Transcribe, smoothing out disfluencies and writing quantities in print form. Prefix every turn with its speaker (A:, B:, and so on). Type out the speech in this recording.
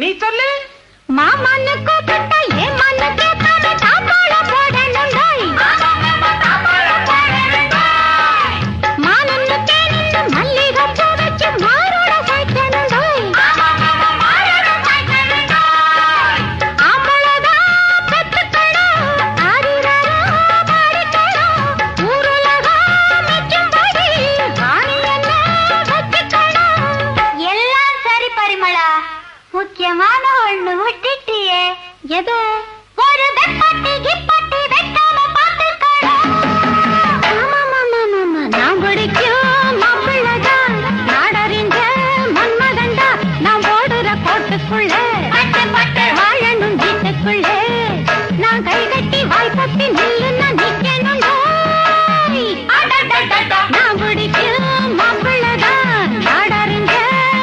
A: நீ சொல்லு.
B: மாமன்னு கூப்பிட்டா ஏன் மண்ணு கேட்காம தாம்பாளம் போடணுண்டாய். மானன்னு தேனன்னு மல்லிகைப்பூ வச்சு மாரோட சாய்க்கணுண்டாய். ஆம்பளதான் பெத்துக்கணும், ஆரிரரோ பாடிக்கணும், ஊருலகம் மெச்சும்படி ராணி என்ன வச்சுக்கணும். எல்லாம் சரி பரிமளா, முக்கியமான ஒண்ணு விட்டுட்டியே. எது? ஒரு வெப்பட்டி